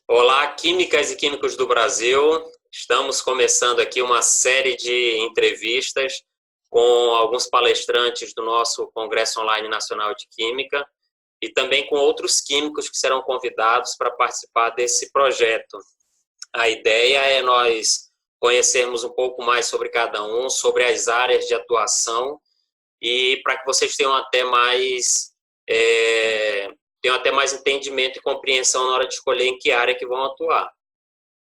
Olá, químicas e químicos do Brasil. Estamos começando aqui uma série de entrevistas com alguns palestrantes do nosso Congresso Online Nacional de Química e também com outros químicos que serão convidados para participar desse projeto. A ideia é nós conhecermos um pouco mais sobre cada um, sobre as áreas de atuação e para que vocês tenham até mais entendimento e compreensão na hora de escolher em que área que vão atuar.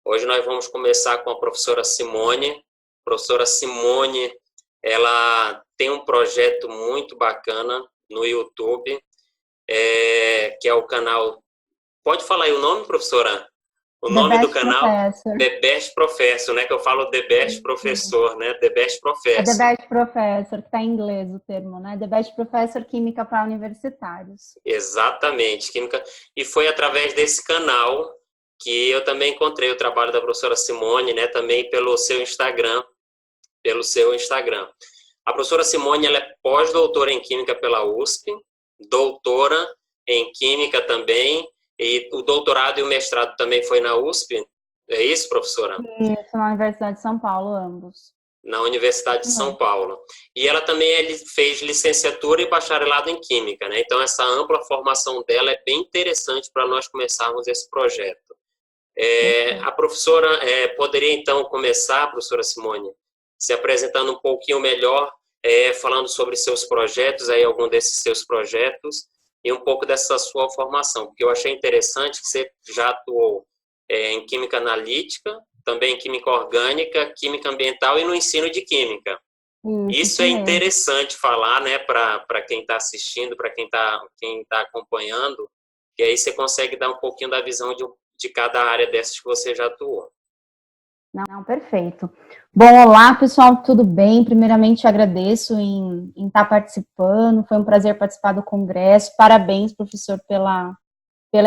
Hoje nós vamos começar com a professora Simone. A professora Simone, ela tem um projeto muito bacana no YouTube, que é o canal... Pode falar aí o nome, professora? O The nome do Best canal? Professor. The Best Professor, né? Que eu falo The Best Professor, né? The Best É The Professor. Best Professor, que está em inglês o termo, né? The Best Professor Química para Universitários. Exatamente, química. E foi através desse canal que eu também encontrei o trabalho da professora Simone, né? Também pelo seu Instagram, A professora Simone, ela é pós-doutora em Química pela USP, doutora em Química também, e o doutorado e o mestrado também foi na USP. É isso, professora? Isso, na Universidade de São Paulo, ambos. Na Universidade de São Paulo. E ela também fez licenciatura e bacharelado em Química, né? Então, essa ampla formação dela é bem interessante para nós começarmos esse projeto. A professora poderia, então, começar, professora Simone, se apresentando um pouquinho melhor, falando sobre seus projetos, aí algum desses seus projetos, e um pouco dessa sua formação, porque eu achei interessante que você já atuou em Química Analítica, também em Química Orgânica, Química Ambiental e no ensino de Química. Isso é interessante falar, né, para quem está assistindo, para quem tá acompanhando, e aí você consegue dar um pouquinho da visão de cada área dessas que você já atuou. Não, perfeito. Bom, olá, pessoal, tudo bem? Primeiramente, agradeço em estar participando, foi um prazer participar do congresso, parabéns, professor, pela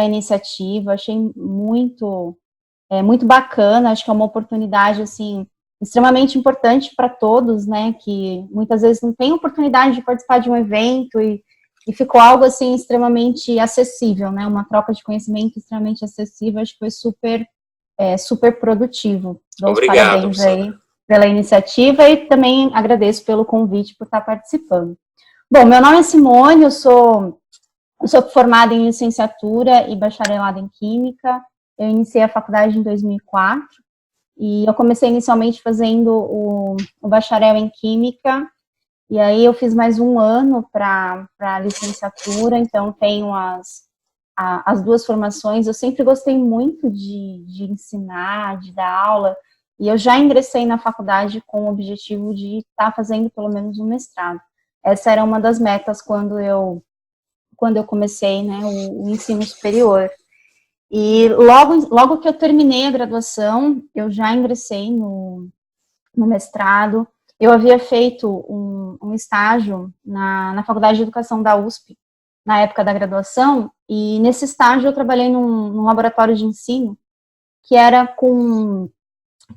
iniciativa, achei muito bacana, acho que é uma oportunidade, assim, extremamente importante para todos, né, que muitas vezes não tem oportunidade de participar de um evento e ficou algo, assim, extremamente acessível, né, uma troca de conhecimento extremamente acessível, acho que foi super produtivo. Dou os parabéns aí pela iniciativa e também agradeço pelo convite por estar participando. Bom, meu nome é Simone, eu sou formada em licenciatura e bacharelado em Química. Eu iniciei a faculdade em 2004 e eu comecei inicialmente fazendo o bacharel em Química, e aí eu fiz mais um ano para a licenciatura, então tenho as duas formações. Eu sempre gostei muito de ensinar, de dar aula, e eu já ingressei na faculdade com o objetivo de estar fazendo pelo menos um mestrado. Essa era uma das metas quando eu comecei, né, o ensino superior. E logo que eu terminei a graduação, eu já ingressei no mestrado. Eu havia feito um estágio na Faculdade de Educação da USP, na época da graduação, e nesse estágio eu trabalhei num laboratório de ensino, que era com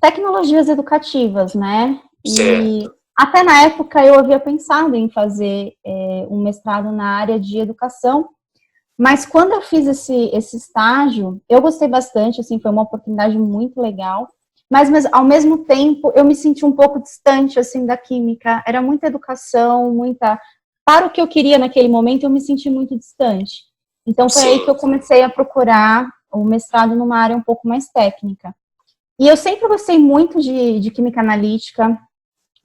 tecnologias educativas, né? E até na época eu havia pensado em fazer um mestrado na área de educação, mas quando eu fiz esse estágio, eu gostei bastante, assim, foi uma oportunidade muito legal, mas ao mesmo tempo eu me senti um pouco distante, assim, da química, era muita educação, para o que eu queria naquele momento, eu me senti muito distante. Então foi aí que eu comecei a procurar o mestrado numa área um pouco mais técnica. E eu sempre gostei muito de química analítica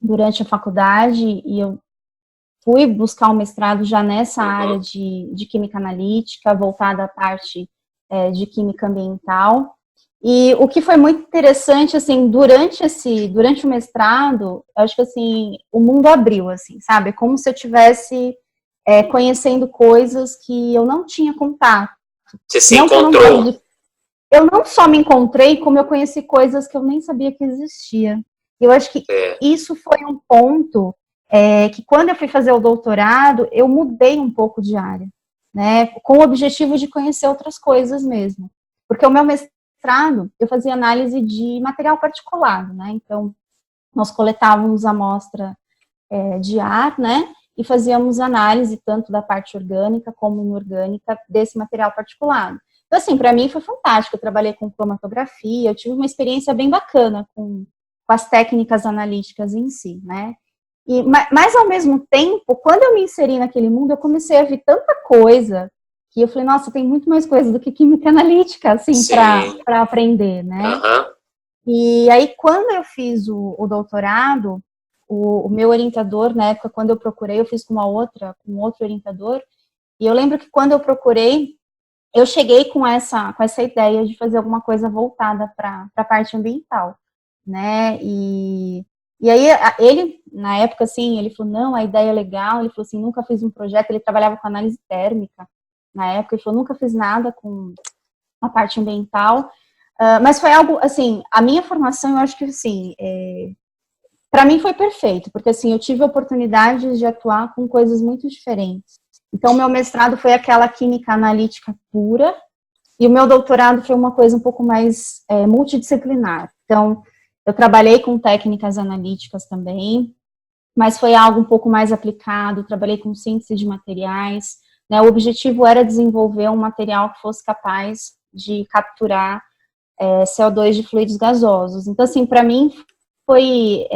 durante a faculdade, e eu fui buscar um mestrado já nessa área de química analítica, voltada à parte de química ambiental. E o que foi muito interessante, assim, durante o mestrado, eu acho que, assim, o mundo abriu, assim, sabe? Como se eu tivesse conhecendo coisas que eu não tinha contato. Você se encontrou. Eu não só me encontrei, como eu conheci coisas que eu nem sabia que existia. Eu acho que isso foi um ponto que quando eu fui fazer o doutorado, eu mudei um pouco de área, né, com o objetivo de conhecer outras coisas mesmo. Porque o meu mestrado, eu fazia análise de material particulado, né, então nós coletávamos amostra de ar, né, e fazíamos análise tanto da parte orgânica como inorgânica desse material particulado. Então, assim, para mim foi fantástico. Eu trabalhei com cromatografia, eu tive uma experiência bem bacana com as técnicas analíticas em si, né? Mas, ao mesmo tempo, quando eu me inseri naquele mundo, eu comecei a ver tanta coisa que eu falei, nossa, tem muito mais coisa do que química analítica, assim, para aprender, né? Uhum. E aí, quando eu fiz o doutorado, o meu orientador, na época, quando eu procurei, eu fiz com um outro orientador, e eu lembro que quando eu procurei, eu cheguei com essa ideia de fazer alguma coisa voltada para a parte ambiental, né? E aí, ele, na época, assim, ele falou, não, a ideia é legal, ele falou assim, nunca fiz um projeto, ele trabalhava com análise térmica, na época, ele falou, nunca fiz nada com a parte ambiental, mas foi algo, assim, a minha formação, eu acho que, assim, para mim foi perfeito, porque, assim, eu tive a oportunidade de atuar com coisas muito diferentes. Então, o meu mestrado foi aquela química analítica pura, e o meu doutorado foi uma coisa um pouco mais multidisciplinar. Então, eu trabalhei com técnicas analíticas também, mas foi algo um pouco mais aplicado, trabalhei com síntese de materiais, né? O objetivo era desenvolver um material que fosse capaz de capturar CO2 de fluidos gasosos. Então, assim, para mim foi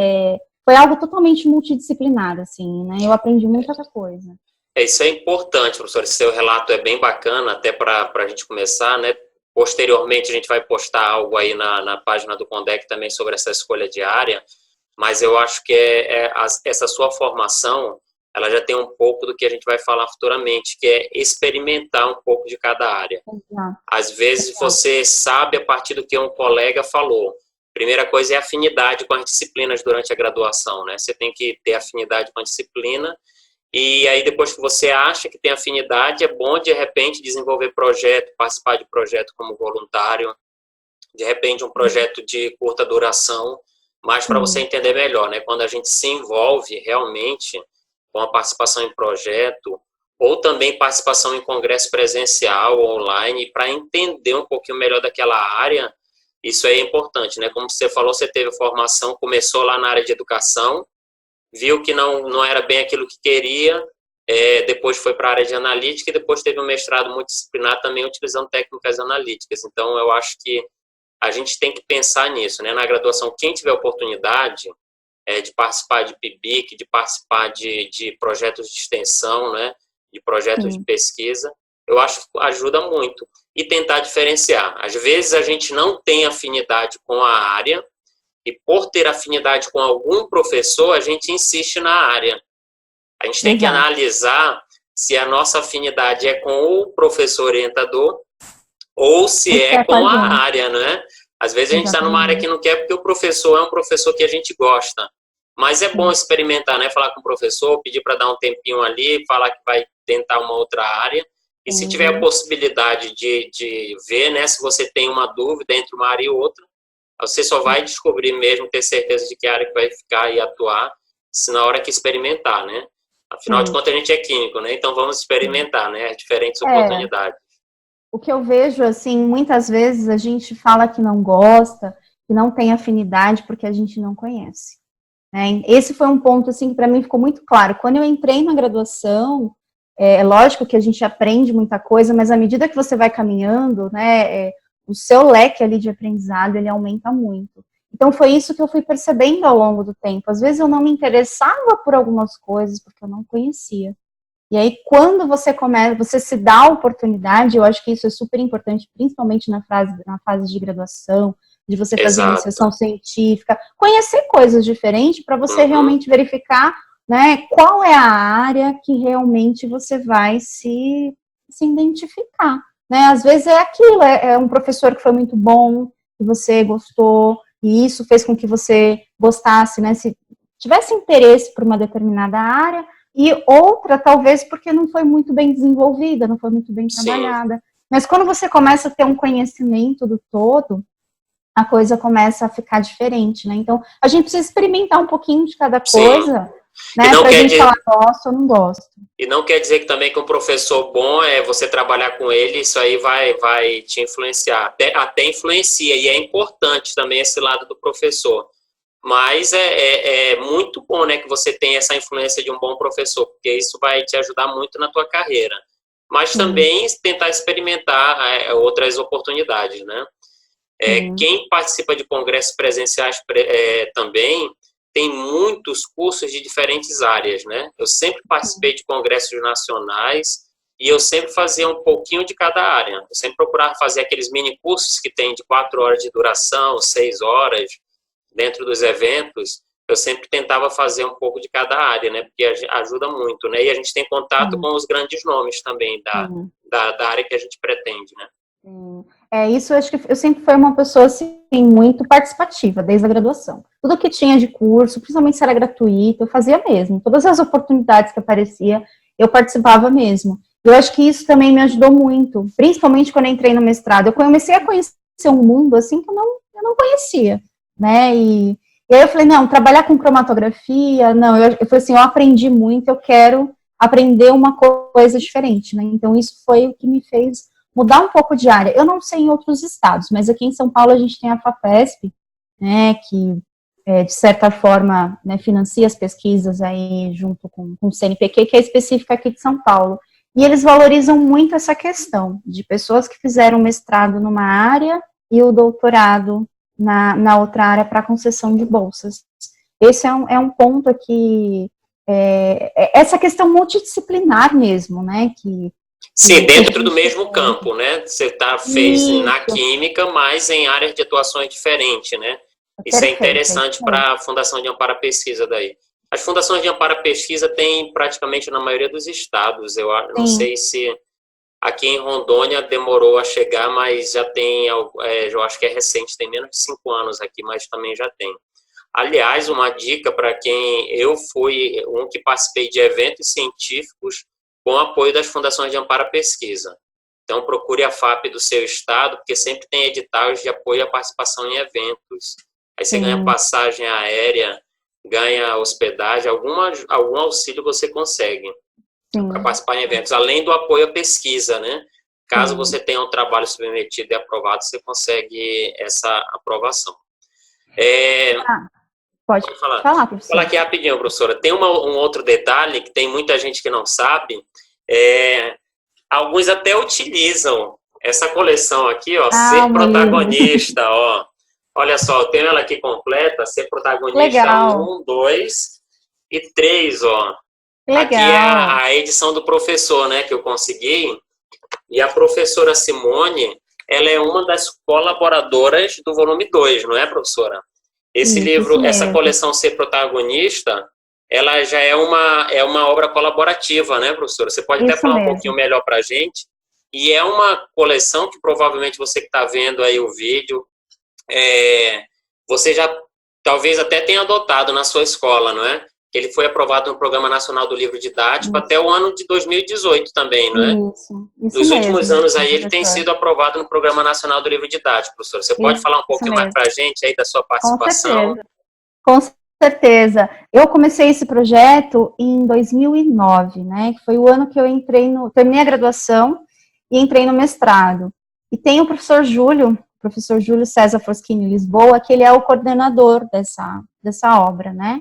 algo totalmente multidisciplinar, assim, né? Eu aprendi muita coisa. Isso é importante, professor. Esse seu relato é bem bacana, até para a gente começar, né? Posteriormente, a gente vai postar algo aí na página do Condec também sobre essa escolha de área, mas eu acho que essa sua formação, ela já tem um pouco do que a gente vai falar futuramente, que é experimentar um pouco de cada área. Exato. Às vezes, você sabe a partir do que um colega falou. Primeira coisa é afinidade com as disciplinas durante a graduação, né? Você tem que ter afinidade com a disciplina. E aí, depois que você acha que tem afinidade, é bom, de repente, desenvolver projeto, participar de projeto como voluntário, de repente, um projeto de curta duração, mas para você entender melhor, né? Quando a gente se envolve realmente com a participação em projeto, ou também participação em congresso presencial ou online, para entender um pouquinho melhor daquela área, isso é importante, né? Como você falou, você teve formação, começou lá na área de educação, viu que não era bem aquilo que queria, depois foi para a área de analítica e depois teve um mestrado multidisciplinar também utilizando técnicas analíticas. Então, eu acho que a gente tem que pensar nisso, né? Na graduação, quem tiver oportunidade de participar de PIBIC, de participar de projetos de extensão, né? De projetos de pesquisa, eu acho que ajuda muito. E tentar diferenciar. Às vezes, a gente não tem afinidade com a área, e por ter afinidade com algum professor, a gente insiste na área. A gente tem que analisar se a nossa afinidade é com o professor orientador ou se é com a área, né? Às vezes a gente está numa área que não quer porque o professor é um professor que a gente gosta. Mas é bom experimentar, né? Falar com o professor, pedir para dar um tempinho ali, falar que vai tentar uma outra área. E se tiver a possibilidade de ver, né? Se você tem uma dúvida entre uma área e outra, você só vai descobrir mesmo, ter certeza de que área que vai ficar e atuar, se na hora que experimentar, né? Afinal de contas, a gente é químico, né? Então, vamos experimentar, né? As diferentes oportunidades. O que eu vejo, assim, muitas vezes a gente fala que não gosta, que não tem afinidade, porque a gente não conhece. Né? Esse foi um ponto, assim, que para mim ficou muito claro. Quando eu entrei na graduação, é lógico que a gente aprende muita coisa, mas à medida que você vai caminhando, né, o seu leque ali de aprendizado, ele aumenta muito. Então, foi isso que eu fui percebendo ao longo do tempo. Às vezes, eu não me interessava por algumas coisas, porque eu não conhecia. E aí, quando você começa, você se dá a oportunidade, eu acho que isso é super importante, principalmente na fase de graduação, de você fazer iniciação científica, conhecer coisas diferentes para você realmente verificar, né, qual é a área que realmente você vai se identificar. Né? Às vezes é aquilo, é um professor que foi muito bom, que você gostou, e isso fez com que você gostasse, né? Se tivesse interesse por uma determinada área, e outra, talvez, porque não foi muito bem desenvolvida, não foi muito bem trabalhada. Mas quando você começa a ter um conhecimento do todo, a coisa começa a ficar diferente, né? Então, a gente precisa experimentar um pouquinho de cada coisa, né? Pra gente falar, gosto ou não gosto. E não quer dizer que também que um professor bom é você trabalhar com ele, isso aí vai te influenciar. Até influencia, e é importante também esse lado do professor. Mas é muito bom, né, que você tenha essa influência de um bom professor, porque isso vai te ajudar muito na tua carreira. mas também tentar experimentar outras oportunidades, né? Quem participa de congressos presenciais também tem muitos cursos de diferentes áreas, né? Eu sempre participei de congressos nacionais e eu sempre fazia um pouquinho de cada área. Eu sempre procurava fazer aqueles mini cursos que tem de 4 horas de duração, 6 horas, dentro dos eventos. Eu sempre tentava fazer um pouco de cada área, né? Porque ajuda muito, né? E a gente tem contato com os grandes nomes também da área que a gente pretende, né? Isso, eu acho que eu sempre fui uma pessoa, assim, muito participativa, desde a graduação. Tudo que tinha de curso, principalmente se era gratuito, eu fazia mesmo. Todas as oportunidades que aparecia, eu participava mesmo. Eu acho que isso também me ajudou muito, principalmente quando eu entrei no mestrado. Eu comecei a conhecer um mundo, assim, que eu não conhecia, né? E aí eu falei, não, trabalhar com cromatografia, não, eu falei assim, eu aprendi muito, eu quero aprender uma coisa diferente, né? Então, isso foi o que me fez mudar um pouco de área. Eu não sei em outros estados, mas aqui em São Paulo a gente tem a FAPESP, né, que de certa forma, né, financia as pesquisas aí junto com o CNPq, que é específica aqui de São Paulo. E eles valorizam muito essa questão de pessoas que fizeram mestrado numa área e o doutorado na outra área para concessão de bolsas. Esse é um ponto aqui, essa questão multidisciplinar mesmo, né, que sim, dentro do mesmo campo, né? Você fez na química, mas em áreas de atuações diferentes, né? Isso é interessante para a Fundação de Amparo à Pesquisa daí. As fundações de amparo à pesquisa tem praticamente na maioria dos estados. Eu não sei se aqui em Rondônia demorou a chegar, mas já tem, eu acho que é recente, tem menos de 5 anos aqui, mas também já tem. Aliás, uma dica para quem eu fui que participei de eventos científicos com apoio das fundações de amparo à pesquisa. Então, procure a FAP do seu estado, porque sempre tem editais de apoio à participação em eventos. Aí você ganha passagem aérea, ganha hospedagem, algum auxílio você consegue para participar em eventos, além do apoio à pesquisa, né? Caso você tenha um trabalho submetido e aprovado, você consegue essa aprovação. Pode falar, professora. Vou falar aqui rapidinho, professora. Tem um outro detalhe que tem muita gente que não sabe. Alguns até utilizam essa coleção aqui, ó, Ser Protagonista, ó. Olha só, eu tenho ela aqui completa, Ser Protagonista 1, 2 e 3, ó. Legal. Aqui é a edição do professor, né, que eu consegui. E a professora Simone, ela é uma das colaboradoras do volume 2, não é, professora? Esse livro, essa coleção Ser Protagonista, ela já é uma obra colaborativa, né, professora? Você pode até falar um pouquinho melhor para a gente. E é uma coleção que provavelmente você que está vendo aí o vídeo, você já talvez até tenha adotado na sua escola, não é? Ele foi aprovado no Programa Nacional do Livro Didático até o ano de 2018 também, não é? Isso Nos últimos anos aí ele tem sido aprovado no Programa Nacional do Livro Didático, professora. Você pode falar um pouquinho mais para a gente aí da sua participação? Com certeza. Eu comecei esse projeto em 2009, né? Que foi o ano que eu terminei a graduação e entrei no mestrado. E tem o professor Júlio César Foschini Lisboa, que ele é o coordenador dessa obra, né?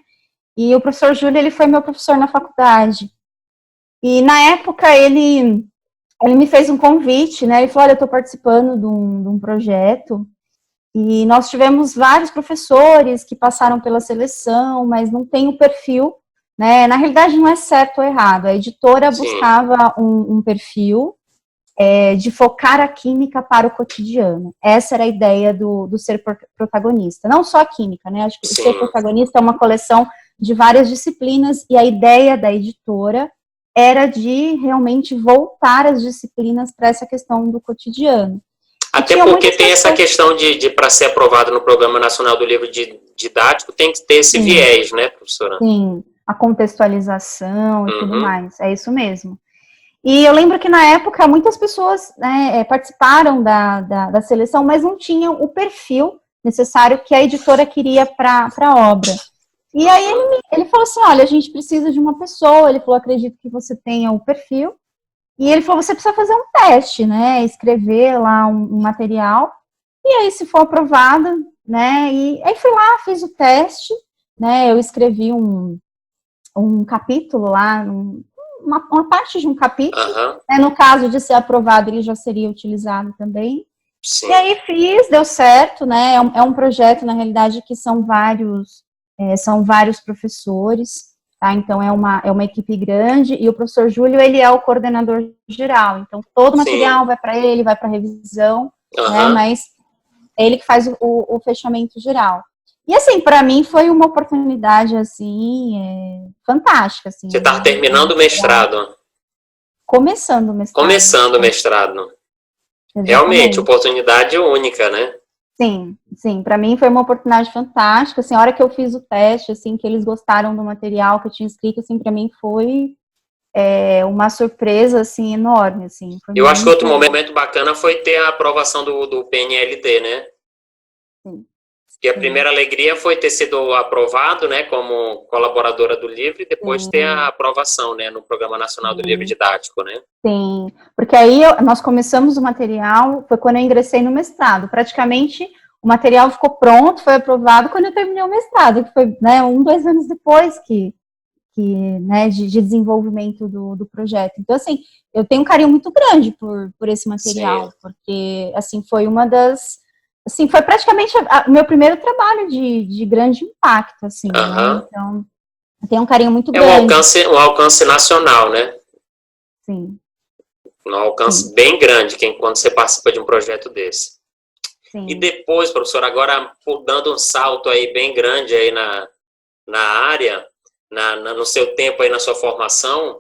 E o professor Júlio, ele foi meu professor na faculdade. E na época ele me fez um convite, né? Ele falou, olha, eu estou participando de um projeto e nós tivemos vários professores que passaram pela seleção, mas não tem o perfil, né? Na realidade não é certo ou errado. A editora buscava um perfil de focar a química para o cotidiano. Essa era a ideia do Ser Protagonista. Não só a química, né? Acho que o Ser Protagonista é uma coleção de várias disciplinas, e a ideia da editora era de realmente voltar as disciplinas para essa questão do cotidiano. Até porque tem essa questão de para ser aprovado no Programa Nacional do Livro Didático, tem que ter esse viés, né, professora? Sim, a contextualização e tudo mais, é isso mesmo. E eu lembro que na época muitas pessoas, né, participaram da seleção, mas não tinham o perfil necessário que a editora queria para a obra. E aí ele falou assim, olha, a gente precisa de uma pessoa, ele falou, acredito que você tenha o perfil, e ele falou, você precisa fazer um teste, né, escrever lá um material, e aí se for aprovado, né, e aí fui lá, fiz o teste, né, eu escrevi um capítulo lá, uma parte de um capítulo, Aham. né? No caso de ser aprovado, ele já seria utilizado também. Sim. E aí fiz, deu certo, né? É um projeto, na realidade, que são vários professores, tá? Então é uma equipe grande, e o professor Júlio, ele é o coordenador geral. Então todo o material Sim. vai para ele, vai para revisão, né? Aham. Mas é ele que faz o fechamento geral. E assim, para mim foi uma oportunidade assim, fantástica, assim, Você está né? terminando o mestrado. Começando o mestrado. Começando o mestrado. Realmente, Exatamente. oportunidade única, né? Sim, para mim foi uma oportunidade fantástica, assim, a hora que eu fiz o teste, assim, que eles gostaram do material que eu tinha escrito, assim, para mim foi uma surpresa, assim, enorme, assim, foi Eu acho que outro muito... momento bacana foi ter a aprovação do PNLD, né? Sim, E a sim, primeira alegria foi ter sido aprovado, né, como colaboradora do livro, e depois ter a sim, aprovação, né, no Programa Nacional do Livro sim, Didático, né? sim, porque aí nós começamos o material, foi quando eu ingressei no mestrado, praticamente o material ficou pronto, foi aprovado quando eu terminei o mestrado, que foi, né, 2 anos depois né, de desenvolvimento do projeto. Então, assim, eu tenho um carinho muito grande por esse Sim. material, porque, assim, foi uma das... Assim, foi praticamente o meu primeiro trabalho de grande impacto, assim, né? Aham. Então, eu tenho um carinho muito É grande. um alcance nacional, né? Sim, Um sim, alcance bem grande quando você participa de um projeto desse. E sim. depois, professor, agora dando um salto aí bem grande aí na área, no seu tempo aí na sua formação,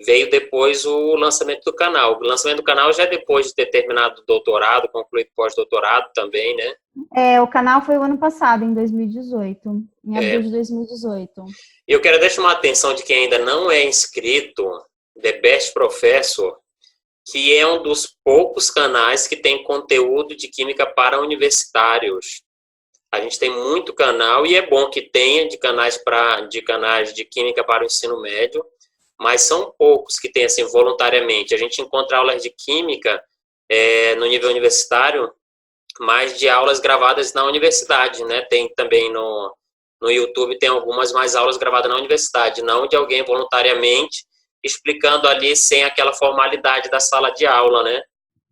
veio depois o lançamento do canal. O lançamento do canal já é depois de ter terminado o doutorado, concluído pós-doutorado também, né? O canal foi o ano passado, em 2018, em abril É, de 2018. e eu quero deixar uma atenção de quem ainda não é inscrito, The Best Professor, que é um dos poucos canais que tem conteúdo de química para universitários. A gente tem muito canal e é bom que tenha de canais de química para o ensino médio, mas são poucos que tem assim voluntariamente. A gente encontra aulas de química no nível universitário, mais de aulas gravadas na universidade, né? Tem também no YouTube, tem algumas mais aulas gravadas na universidade, não de alguém voluntariamente explicando ali sem aquela formalidade da sala de aula, né?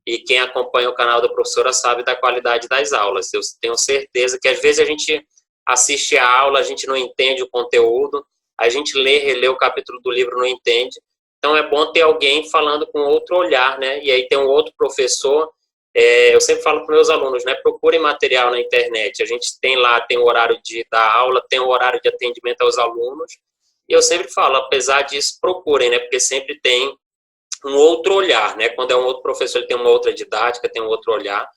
E quem acompanha o canal da professora sabe da qualidade das aulas. Eu tenho certeza que às vezes a gente assiste a aula, a gente não entende o conteúdo, a gente relê o capítulo do livro, não entende. Então é bom ter alguém falando com outro olhar, né? E aí tem um outro professor. Eu sempre falo para meus alunos, né? Procurem material na internet. A gente tem lá, tem o horário de dar aula, tem o horário de atendimento aos alunos. E eu sempre falo, apesar disso, procurem, né? Porque sempre tem um outro olhar, né? Quando é um outro professor, ele tem uma outra didática, tem um outro olhar.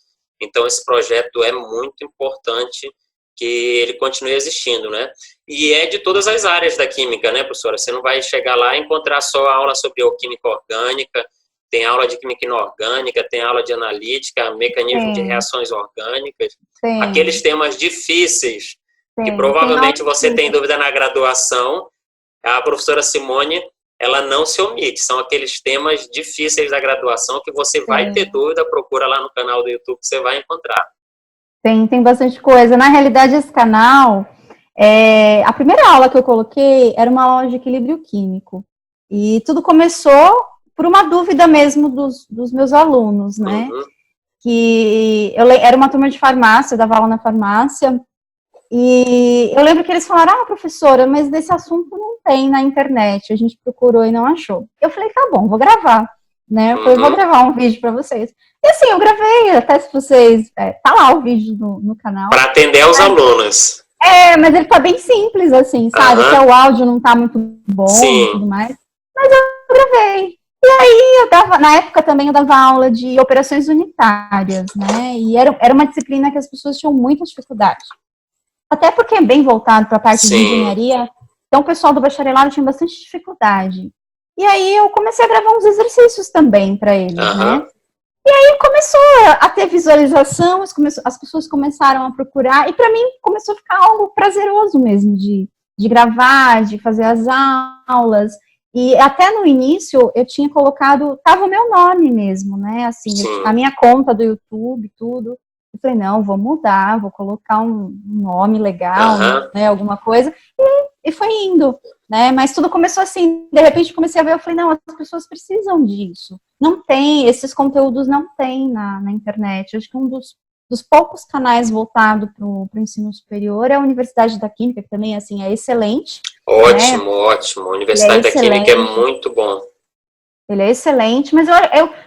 Então, esse projeto é muito importante que ele continue existindo, né? E é de todas as áreas da química, né, professora? Você não vai chegar lá e encontrar só aula sobre química orgânica, tem aula de química inorgânica, tem aula de analítica, mecanismo de Tem, reações orgânicas, aqueles tem, temas difíceis que tem aula provavelmente de você tem química. dúvida na graduação, a professora Simone, ela não se omite. São aqueles temas difíceis da graduação que você vai ter Tem. dúvida, procura lá no canal do YouTube que você vai encontrar. Tem bastante coisa. Na realidade, esse canal, a primeira aula que eu coloquei era uma aula de equilíbrio químico. E tudo começou por uma dúvida mesmo dos meus alunos, né? Uhum. Que era uma turma de farmácia, eu dava aula na farmácia, e eu lembro que eles falaram, professora, mas desse assunto não tem na internet, a gente procurou e não achou. Eu falei, tá bom, vou gravar, né? Eu falei, vou Uhum. gravar um vídeo para vocês. E assim, eu gravei, até se vocês, tá lá o vídeo no canal. Para atender aos alunos. Mas ele tá bem simples, assim, sabe? Até Uhum. o áudio não tá muito bom e tudo Sim. mais. Mas eu gravei. Na época também eu dava aula de operações unitárias, né? E era uma disciplina que as pessoas tinham muita dificuldade. Até porque é bem voltado para a parte de Sim. engenharia, então o pessoal do bacharelado tinha bastante dificuldade. E aí eu comecei a gravar uns exercícios também para eles, né? Uhum. E começou a ter visualização, as pessoas começaram a procurar, e para mim começou a ficar algo prazeroso mesmo de gravar, de fazer as aulas. E até no início eu tinha colocado, tava o meu nome mesmo, né? Assim, a Sim. minha conta do YouTube, tudo. Eu falei, não, vou mudar, vou colocar um nome legal, Uhum. né? Alguma coisa. e foi indo, né? Mas tudo começou assim, de repente comecei a ver, eu falei, não, as pessoas precisam disso. Não tem, esses conteúdos não tem na internet. Eu acho que um dos poucos canais voltado para o ensino superior é a Universidade da Química, que também, assim, é excelente. Ótimo, né? Ótimo. A Universidade da Química é muito bom. Ele é excelente, mas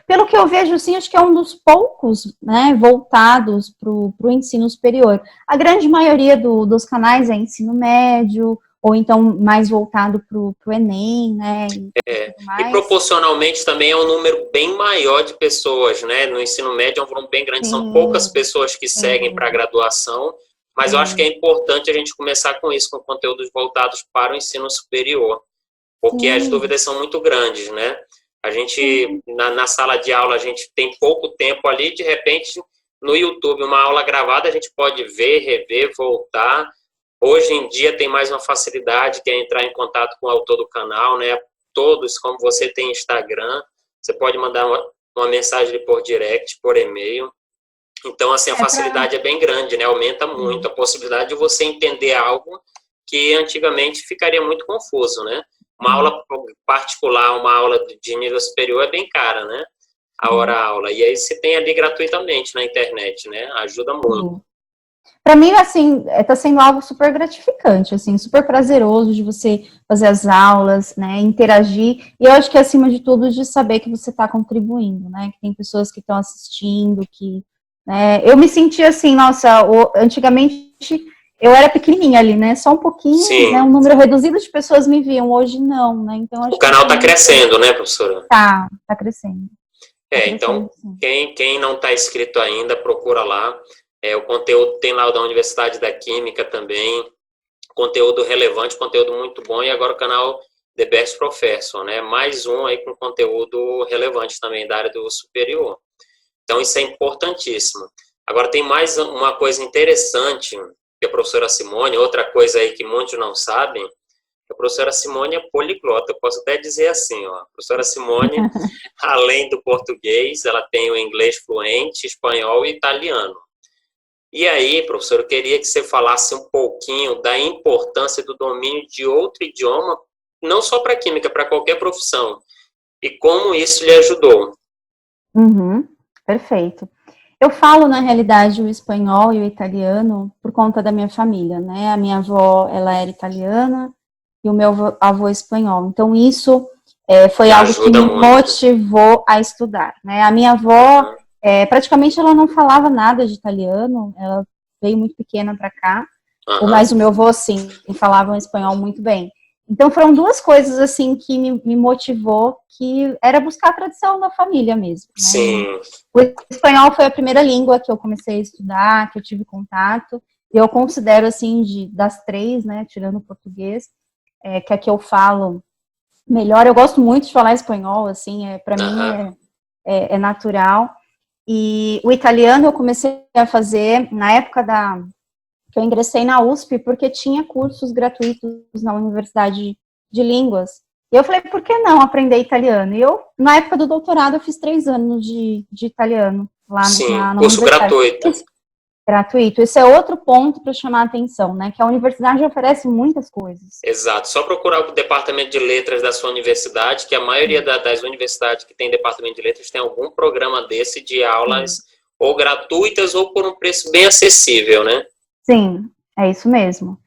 pelo que eu vejo, assim, acho que é um dos poucos, né, voltados para o ensino superior. A grande maioria dos canais é ensino médio, ou então mais voltado para o Enem, né? E proporcionalmente também é um número bem maior de pessoas, né? No ensino médio é um volume bem grande, são poucas pessoas que seguem para a graduação, mas eu acho que é importante a gente começar com isso, com conteúdos voltados para o ensino superior, porque as dúvidas são muito grandes, né? A gente, na sala de aula, a gente tem pouco tempo ali, de repente, no YouTube, uma aula gravada, a gente pode ver, rever, voltar. Hoje em dia tem mais uma facilidade, que é entrar em contato com o autor do canal, né? Todos, como você tem Instagram, você pode mandar uma mensagem por direct, por e-mail. Então, assim, a facilidade é bem grande, né? Aumenta muito a possibilidade de você entender algo que antigamente ficaria muito confuso, né? Uma aula particular, uma aula de nível superior é bem cara, né? A hora-aula. E aí você tem ali gratuitamente na internet, né? Ajuda muito. Para mim, assim, está sendo algo super gratificante, assim, super prazeroso de você fazer as aulas, né, interagir, e eu acho que, acima de tudo, de saber que você está contribuindo, né, que tem pessoas que estão assistindo, que, né, eu me senti assim, nossa, antigamente eu era pequenininha ali, né, só um pouquinho, né, um número reduzido de pessoas me viam, hoje não, né, então acho o canal está crescendo, né, professora? Tá crescendo. Então, quem não está inscrito ainda, procura lá. O conteúdo tem lá da Universidade da Química também, conteúdo relevante, conteúdo muito bom, e agora o canal The Best Professor, né? Mais um aí com conteúdo relevante também da área do superior. Então, isso é importantíssimo. Agora, tem mais uma coisa interessante, que a professora Simone, outra coisa aí que muitos não sabem, a professora Simone é poliglota, eu posso até dizer assim, ó, a professora Simone, além do português, ela tem o inglês fluente, espanhol e italiano. E aí, professor, eu queria que você falasse um pouquinho da importância do domínio de outro idioma, não só para química, para qualquer profissão, e como isso lhe ajudou. Perfeito. Eu falo, na realidade, o espanhol e o italiano por conta da minha família, né? A minha avó, ela era italiana e o meu avô espanhol. Então, isso foi algo que me motivou a estudar, né? A minha avó... praticamente ela não falava nada de italiano, ela veio muito pequena para cá, mas o meu avô, sim, falava um espanhol muito bem. Então foram duas coisas, assim, que me motivou, que era buscar a tradição da família mesmo. Né? Sim. O espanhol foi a primeira língua que eu comecei a estudar, que eu tive contato, e eu considero, assim, das três, né, tirando o português, que é que eu falo melhor. Eu gosto muito de falar espanhol, assim, para mim é natural. E o italiano eu comecei a fazer na época que eu ingressei na USP, porque tinha cursos gratuitos na Universidade de Línguas. E eu falei, por que não aprender italiano? E eu, na época do doutorado, eu fiz 3 anos de italiano lá na curso gratuito. Gratuito. Esse é outro ponto para chamar a atenção, né? Que a universidade oferece muitas coisas. Exato. Só procurar o departamento de letras da sua universidade, que a maioria das universidades que tem departamento de letras tem algum programa desse de aulas ou gratuitas ou por um preço bem acessível, né? Sim, é isso mesmo.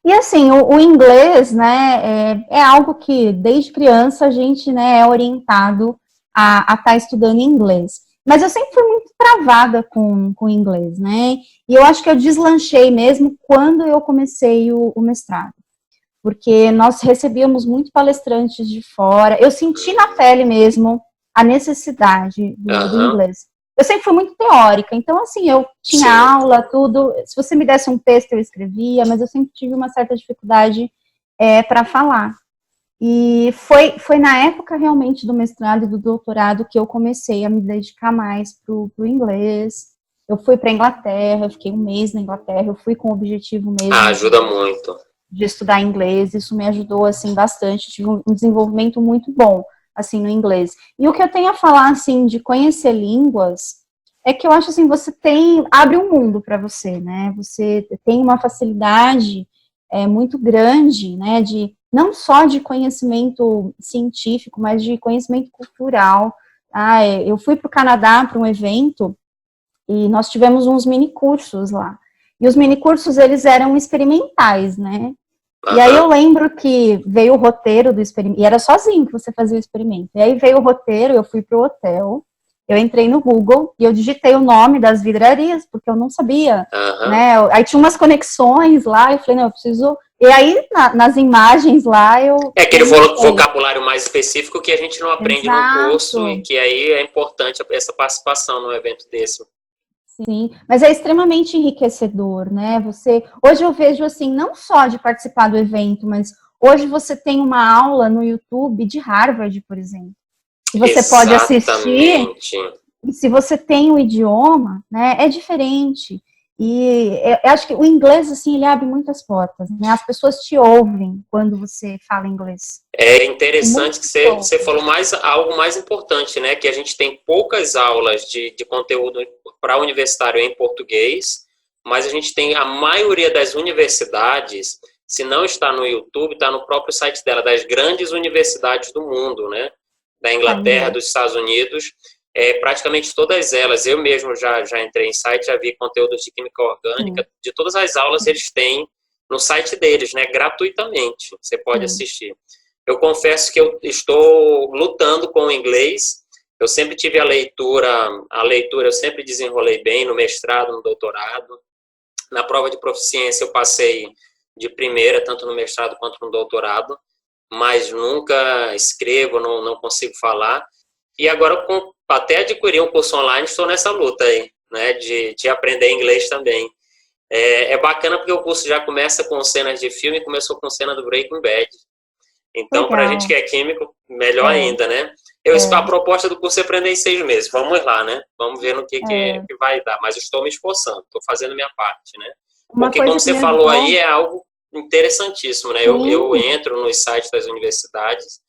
E assim, o inglês, né, é algo que desde criança a gente, né, é orientado a estar estudando inglês. Mas eu sempre fui muito travada com inglês, né? E eu acho que eu deslanchei mesmo quando eu comecei o mestrado. Porque nós recebíamos muito palestrantes de fora. Eu senti na pele mesmo a necessidade do inglês. Eu sempre fui muito teórica, então assim, eu tinha aula, tudo. Se você me desse um texto, eu escrevia, mas eu sempre tive uma certa dificuldade para falar. E foi na época realmente do mestrado e do doutorado que eu comecei a me dedicar mais pro inglês. Eu fui para a Inglaterra, eu fiquei 1 mês na Inglaterra, eu fui com o objetivo mesmo. Ajuda muito. De estudar inglês, isso me ajudou, assim, bastante. Tive um desenvolvimento muito bom, assim, no inglês. E o que eu tenho a falar, assim, de conhecer línguas, é que eu acho, assim, abre um mundo para você, né? Você tem uma facilidade muito grande, né, não só de conhecimento científico, mas de conhecimento cultural. Eu fui para o Canadá para um evento e nós tivemos uns mini-cursos lá. E os mini-cursos, eles eram experimentais, né? E aí eu lembro que veio o roteiro do experimento, e era sozinho que você fazia o experimento. E aí veio o roteiro, eu fui pro hotel, eu entrei no Google e eu digitei o nome das vidrarias, porque eu não sabia, né? Aí tinha umas conexões lá, eu falei, não, eu preciso... E aí, nas imagens lá, eu... É aquele vocabulário mais específico que a gente não aprende no curso, e que aí é importante essa participação num evento desse. Sim, mas é extremamente enriquecedor, né? Hoje eu vejo assim, não só de participar do evento, mas hoje você tem uma aula no YouTube de Harvard, por exemplo, que você pode assistir, e se você tem o idioma, né, é diferente. E eu acho que o inglês, assim, ele abre muitas portas, né? As pessoas te ouvem quando você fala inglês. É interessante que você falou algo mais importante, né? Que a gente tem poucas aulas de conteúdo para universitário em português, mas a gente tem a maioria das universidades, se não está no YouTube, está no próprio site dela, das grandes universidades do mundo, né? Da Inglaterra, dos Estados Unidos, praticamente todas elas. Eu mesmo já entrei em site, já vi conteúdos de química orgânica, de todas as aulas eles têm no site deles, né? Gratuitamente, você pode assistir. Eu confesso que eu estou lutando com o inglês. Eu sempre tive a leitura eu sempre desenrolei bem no mestrado, no doutorado. Na prova de proficiência eu passei de primeira, tanto no mestrado quanto no doutorado, mas nunca escrevo, não consigo falar. E agora, até adquirir um curso online, estou nessa luta aí, né, de aprender inglês também. É bacana porque o curso já começa com cenas de filme, começou com cena do Breaking Bad. Então, para a gente que é químico, melhor ainda, né? A proposta do curso é aprender em 6 meses. Vamos lá, né? Vamos ver no que vai dar. Mas eu estou me esforçando, estou fazendo a minha parte, né? Porque, como você falou aí, é algo interessantíssimo, né? Eu entro nos sites das universidades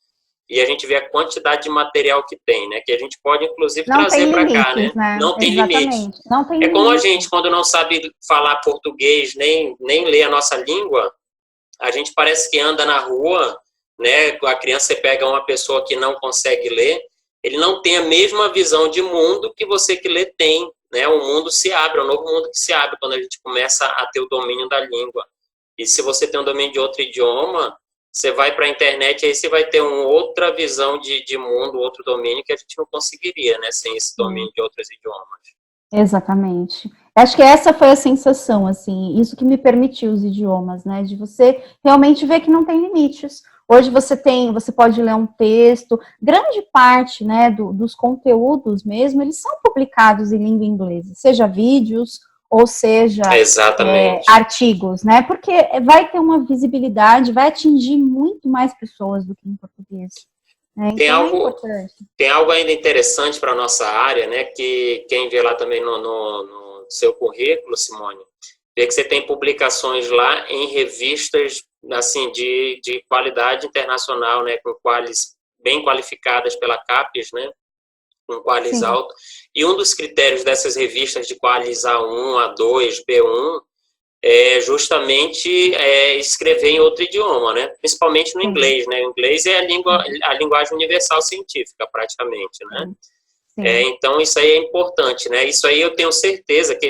e a gente vê a quantidade de material que tem, né? Que a gente pode, inclusive, trazer para cá, né? Não tem limite. É como a gente, quando não sabe falar português, nem ler a nossa língua, a gente parece que anda na rua, né? A criança, você pega uma pessoa que não consegue ler, ele não tem a mesma visão de mundo que você que lê tem, né? O mundo se abre, é um novo mundo que se abre quando a gente começa a ter o domínio da língua. E se você tem um domínio de outro idioma, você vai para a internet, aí você vai ter uma outra visão de mundo, outro domínio que a gente não conseguiria, né? Sem esse domínio de outros idiomas. Exatamente. Acho que essa foi a sensação, assim, isso que me permitiu os idiomas, né? De você realmente ver que não tem limites. Hoje você pode ler um texto, grande parte, né, dos conteúdos mesmo, eles são publicados em língua inglesa, seja vídeos ou seja artigos, né? Porque vai ter uma visibilidade, vai atingir muito mais pessoas do que em português. Né? Tem algo ainda interessante para a nossa área, né? Que quem vê lá também no seu currículo, Simone, vê que você tem publicações lá em revistas assim, de qualidade internacional, né? Com qualis bem qualificadas pela CAPES, né? Com qualis alto. E um dos critérios dessas revistas de qualis A1, A2, B1 é justamente escrever em outro idioma, né? Principalmente no inglês, né? O inglês é a linguagem universal científica, praticamente, né? Então, isso aí é importante, né? Isso aí eu tenho certeza que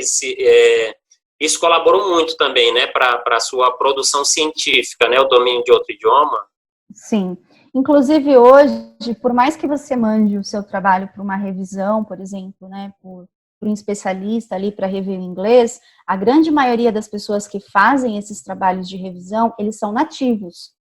isso colaborou muito também, né? Para a sua produção científica, né? O domínio de outro idioma. Sim. Inclusive, hoje, por mais que você mande o seu trabalho para uma revisão, por exemplo, né? Por um especialista ali para rever o inglês, a grande maioria das pessoas que fazem esses trabalhos de revisão, eles são nativos.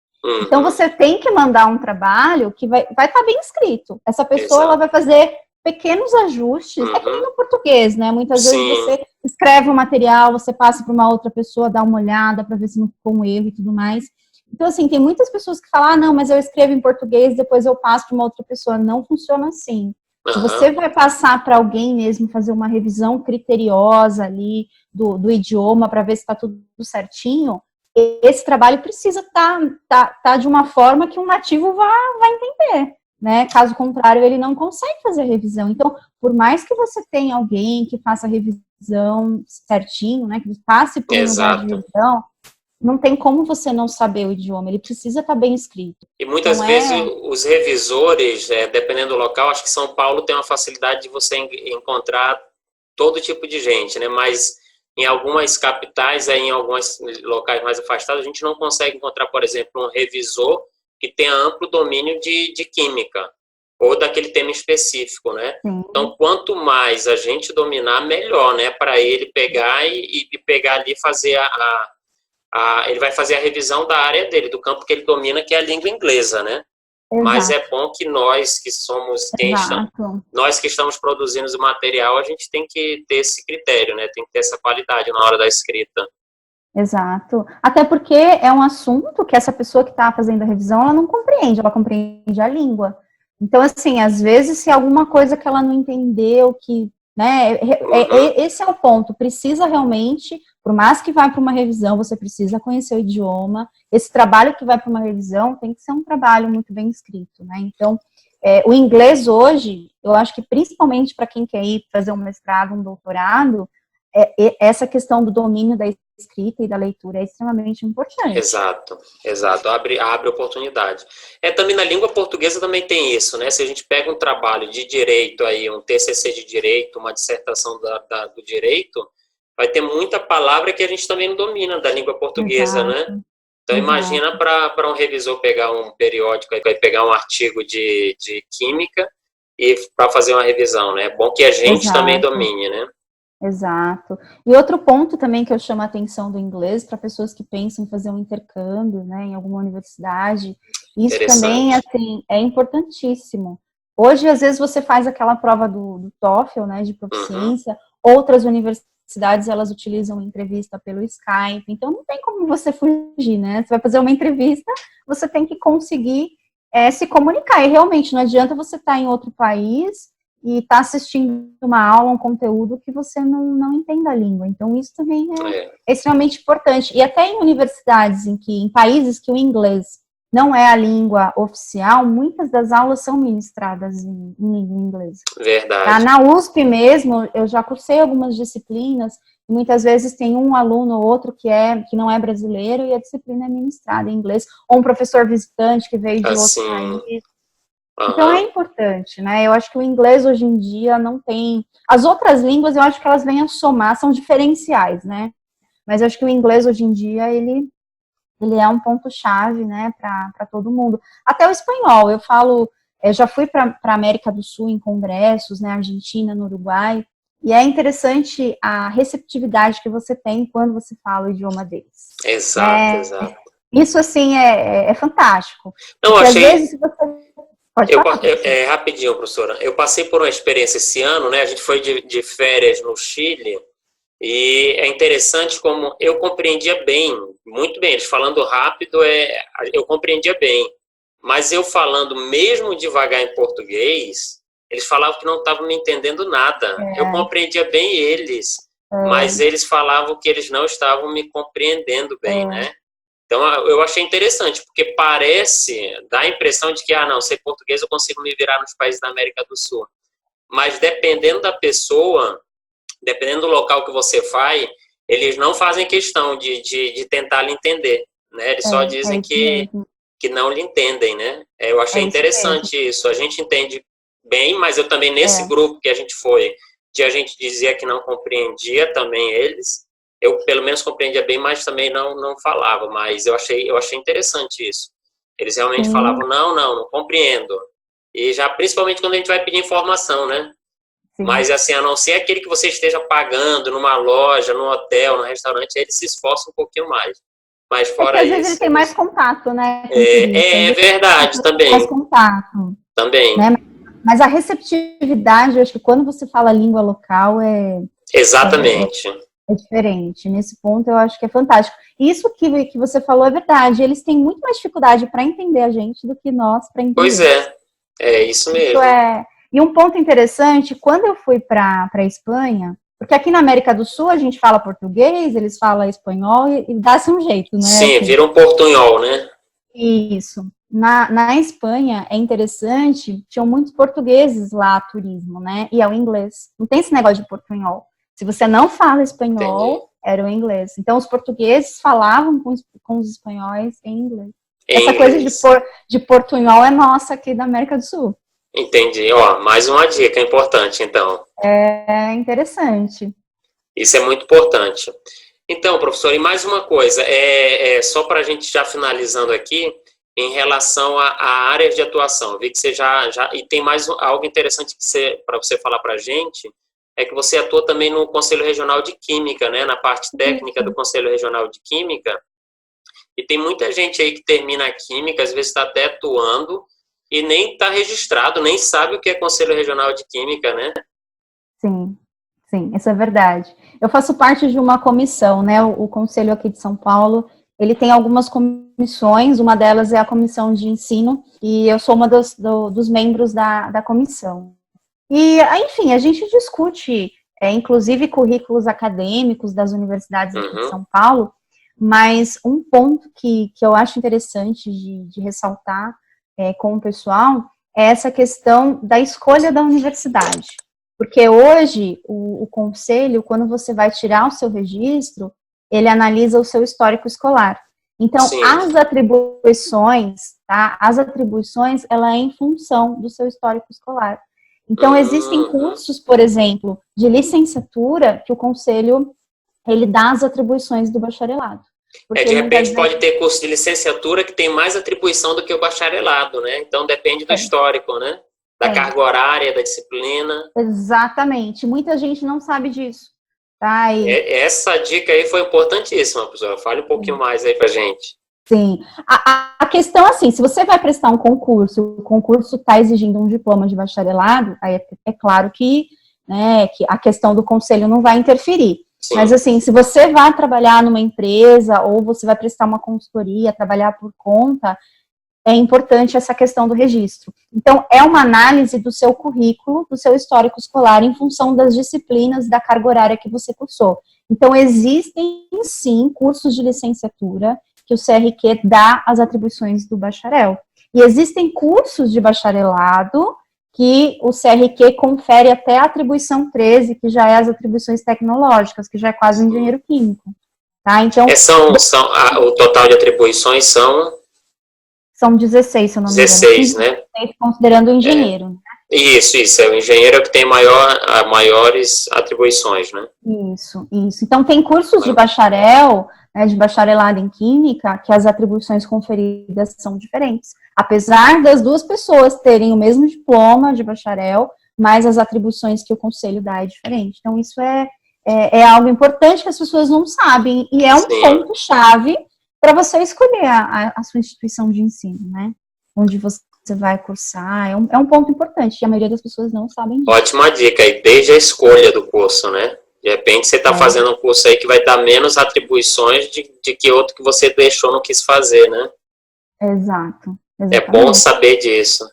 Então, você tem que mandar um trabalho que vai estar bem escrito. Essa pessoa ela vai fazer pequenos ajustes, é que nem no português, né? Muitas vezes você escreve um material, você passa para uma outra pessoa, dá uma olhada para ver se não ficou um erro e tudo mais. Então, assim, tem muitas pessoas que falam, não, mas eu escrevo em português, depois eu passo para uma outra pessoa. Não funciona assim. Se você vai passar para alguém mesmo, fazer uma revisão criteriosa ali do idioma para ver se está tudo certinho, esse trabalho precisa tá de uma forma que um nativo vai entender, né? Caso contrário, ele não consegue fazer a revisão. Então, por mais que você tenha alguém que faça a revisão certinho, né? Que passe por um lugar de revisão, não tem como você não saber o idioma, ele precisa estar bem escrito. E muitas vezes os revisores, dependendo do local, acho que São Paulo tem uma facilidade de você encontrar todo tipo de gente, né? Mas em algumas capitais, em alguns locais mais afastados, a gente não consegue encontrar, por exemplo, um revisor que tenha amplo domínio de química ou daquele tema específico, né? Sim. Então, quanto mais a gente dominar, melhor, né? Para ele pegar e pegar ali e fazer ele vai fazer a revisão da área dele, do campo que ele domina, que é a língua inglesa, né? Exato. Mas é bom que nós que somos nós que estamos produzindo o material, a gente tem que ter esse critério, né? Tem que ter essa qualidade na hora da escrita. Exato. Até porque é um assunto que essa pessoa que está fazendo a revisão, ela não compreende, ela compreende a língua. Então, assim, às vezes, se alguma coisa que ela não entendeu, que, né, esse é o ponto, precisa realmente, por mais que vá para uma revisão, você precisa conhecer o idioma, esse trabalho que vai para uma revisão tem que ser um trabalho muito bem escrito, né, então, o inglês hoje, eu acho que principalmente para quem quer ir fazer um mestrado, um doutorado, essa questão do domínio da escrita e da leitura é extremamente importante. Exato, abre oportunidade. Também na língua portuguesa também tem isso, né? Se a gente pega um trabalho de direito aí, um TCC de direito, uma dissertação do direito, vai ter muita palavra que a gente também não domina da língua portuguesa, né? Então imagina para um revisor pegar um periódico, aí vai pegar um artigo de química e para fazer uma revisão, né? É bom que a gente também domine, né? Exato. E outro ponto também que eu chamo a atenção do inglês para pessoas que pensam em fazer um intercâmbio, né, em alguma universidade, isso também, assim, é importantíssimo. Hoje, às vezes, você faz aquela prova do TOEFL, né, de proficiência, outras universidades, elas utilizam entrevista pelo Skype, então não tem como você fugir, né, você vai fazer uma entrevista, você tem que conseguir se comunicar, e realmente não adianta você estar em outro país e está assistindo uma aula, um conteúdo que você não entenda a língua. Então, isso também é extremamente importante. E até em universidades, em países que o inglês não é a língua oficial, muitas das aulas são ministradas em língua inglesa. Verdade. Na USP mesmo, eu já cursei algumas disciplinas, e muitas vezes tem um aluno ou outro que não é brasileiro e a disciplina é ministrada em inglês, ou um professor visitante que veio de outro país. Então, é importante, né? Eu acho que o inglês, hoje em dia, não tem... As outras línguas, eu acho que elas vêm a somar, são diferenciais, né? Mas eu acho que o inglês, hoje em dia, ele é um ponto-chave, né, para todo mundo. Até o espanhol, eu já fui para a América do Sul em congressos, né, Argentina, no Uruguai, e é interessante a receptividade que você tem quando você fala o idioma deles. Exato. Isso, assim, é fantástico. Não, porque, achei... às vezes, você... Rapidinho, professora. Eu passei por uma experiência esse ano, né? A gente foi de férias no Chile e é interessante como eu compreendia bem, muito bem. Eles falando rápido, eu compreendia bem. Mas eu falando mesmo devagar em português, eles falavam que não estavam me entendendo nada. Eu compreendia bem eles, mas eles falavam que eles não estavam me compreendendo bem, né? Então, eu achei interessante, porque dá a impressão de que, não, ser português eu consigo me virar nos países da América do Sul. Mas dependendo da pessoa, dependendo do local que você vai, eles não fazem questão de tentar lhe entender, né? Eles só dizem que não lhe entendem, né? Eu achei interessante isso. A gente entende bem, mas eu também, nesse grupo que a gente foi, que a gente dizia que não compreendia também eles, eu pelo menos compreendia bem, mas também não falava, mas eu achei interessante isso. Eles realmente falavam, não compreendo. E já, principalmente quando a gente vai pedir informação, né? Sim. Mas assim, a não ser aquele que você esteja pagando numa loja, num hotel, num restaurante, eles se esforçam um pouquinho mais. Mas fora isso... Às vezes ele tem mais contato, né? É verdade, também. Mais contato. Também. Né? Mas a receptividade, eu acho que quando você fala a língua local, Exatamente. É diferente. Nesse ponto, eu acho que é fantástico. Isso que você falou é verdade. Eles têm muito mais dificuldade para entender a gente do que nós para entender. Pois é isso mesmo. E um ponto interessante, quando eu fui para a Espanha, porque aqui na América do Sul a gente fala português, eles falam espanhol e dá-se um jeito, né? Sim, vira um portunhol, né? Isso. Na Espanha, é interessante, tinham muitos portugueses lá, turismo, né? E é o inglês. Não tem esse negócio de portunhol. Se você não fala espanhol, era o inglês. Então, os portugueses falavam com os espanhóis em inglês. Essa inglês. coisa de portunhol é nossa aqui da América do Sul. Entendi. Ó, mais uma dica importante, então. É interessante. Isso é muito importante. Então, professor, e mais uma coisa, só para a gente já finalizando aqui, em relação à área de atuação, eu vi que você e tem mais algo interessante para você falar para a gente, é que você atua também no Conselho Regional de Química, né, na parte técnica do Conselho Regional de Química, e tem muita gente aí que termina a Química, às vezes está até atuando, e nem está registrado, nem sabe o que é Conselho Regional de Química, né? Sim. Sim, isso é verdade. Eu faço parte de uma comissão, né? O Conselho aqui de São Paulo, ele tem algumas comissões, uma delas é a comissão de ensino, e eu sou uma dos membros da comissão. E, enfim, a gente discute, inclusive, currículos acadêmicos das universidades aqui de São Paulo, mas um ponto que eu acho interessante de ressaltar com o pessoal é essa questão da escolha da universidade. Porque hoje, o conselho, quando você vai tirar o seu registro, ele analisa o seu histórico escolar. Então, sim, as atribuições, tá? As atribuições, ela é em função do seu histórico escolar. Então, existem cursos, por exemplo, de licenciatura, que o conselho, ele dá as atribuições do bacharelado. De repente pode ter curso de licenciatura que tem mais atribuição do que o bacharelado, né? Então, depende do histórico, né? Da carga horária, da disciplina. Exatamente. Muita gente não sabe disso. Tá? Essa dica aí foi importantíssima, professora. Fale um pouquinho mais aí pra gente. Sim. A questão, assim, se você vai prestar um concurso, o concurso está exigindo um diploma de bacharelado, aí é claro que, né, que a questão do conselho não vai interferir. Sim. Mas, assim, se você vai trabalhar numa empresa ou você vai prestar uma consultoria, trabalhar por conta, é importante essa questão do registro. Então, é uma análise do seu currículo, do seu histórico escolar, em função das disciplinas da carga horária que você cursou. Então, existem, sim, cursos de licenciatura que o CRQ dá as atribuições do bacharel. E existem cursos de bacharelado que o CRQ confere até a atribuição 13, que já é as atribuições tecnológicas, que já é quase um engenheiro químico. Tá? Então, o total de atribuições são 16, se eu não me engano. 16, né? Considerando o engenheiro. Isso. É o engenheiro que tem maiores atribuições, né? Isso. Então, tem cursos de bacharel, né, de bacharelado em química, que as atribuições conferidas são diferentes. Apesar das duas pessoas terem o mesmo diploma de bacharel, mas as atribuições que o conselho dá é diferente. Então, isso é algo importante que as pessoas não sabem, e é um ponto-chave para você escolher a sua instituição de ensino, né? Onde você vai cursar, é um ponto importante, e a maioria das pessoas não sabem disso. Ótima dica, e desde a escolha do curso, né? De repente você está fazendo um curso aí que vai dar menos atribuições de que outro que você deixou, não quis fazer, né? Exato. É bom saber disso.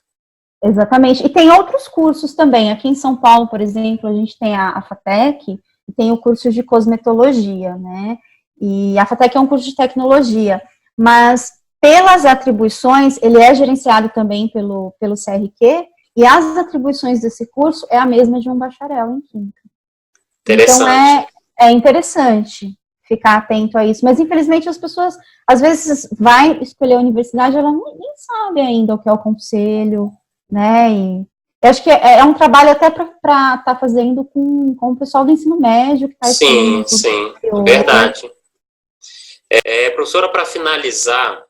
Exatamente. E tem outros cursos também. Aqui em São Paulo, por exemplo, a gente tem a FATEC, e tem o curso de cosmetologia, né? E a FATEC é um curso de tecnologia, mas pelas atribuições, ele é gerenciado também pelo CRQ, e as atribuições desse curso é a mesma de um bacharel em Química. Então, é interessante ficar atento a isso. Mas, infelizmente, as pessoas, às vezes, vai escolher a universidade, ela nem sabe ainda o que é o conselho, né? E eu acho que é um trabalho até para estar fazendo com o pessoal do ensino médio. Que tá sim, verdade. Professora, para finalizar,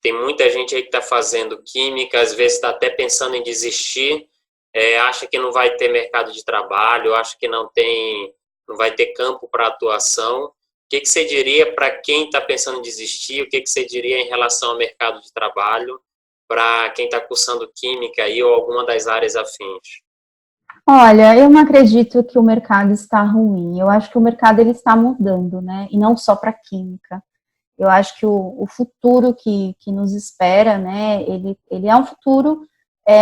tem muita gente aí que está fazendo química, às vezes está até pensando em desistir, acha que não vai ter mercado de trabalho, acha que não vai ter campo para atuação. O que você diria para quem está pensando em desistir? O que você diria em relação ao mercado de trabalho para quem está cursando química aí, ou alguma das áreas afins? Olha, eu não acredito que o mercado está ruim. Eu acho que o mercado ele está mudando, né? E não só para química. Eu acho que o futuro que nos espera, né? Ele é um futuro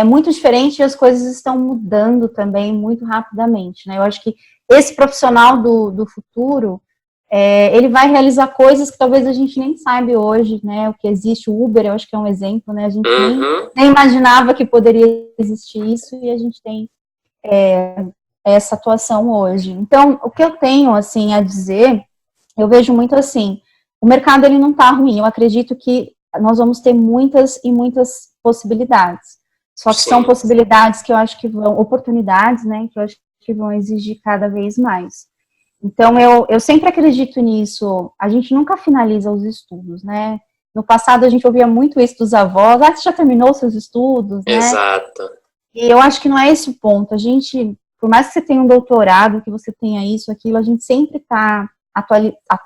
muito diferente e as coisas estão mudando também muito rapidamente, né? Eu acho que esse profissional do futuro, ele vai realizar coisas que talvez a gente nem saiba hoje, né? O que existe, o Uber, eu acho que é um exemplo, né? A gente nem imaginava que poderia existir isso e a gente tem essa atuação hoje. Então, o que eu tenho, assim, a dizer eu vejo muito assim, o mercado ele não está ruim, eu acredito que nós vamos ter muitas e muitas possibilidades. Só que são Sim, possibilidades que eu acho que vão, oportunidades, né, que eu acho que vão exigir cada vez mais. Então, eu sempre acredito nisso. A gente nunca finaliza os estudos, né? No passado, a gente ouvia muito isso dos avós. Ah, você já terminou seus estudos, né? exato, E eu acho que não é esse o ponto. A gente, por mais que você tenha um doutorado, que você tenha isso, aquilo, a gente sempre está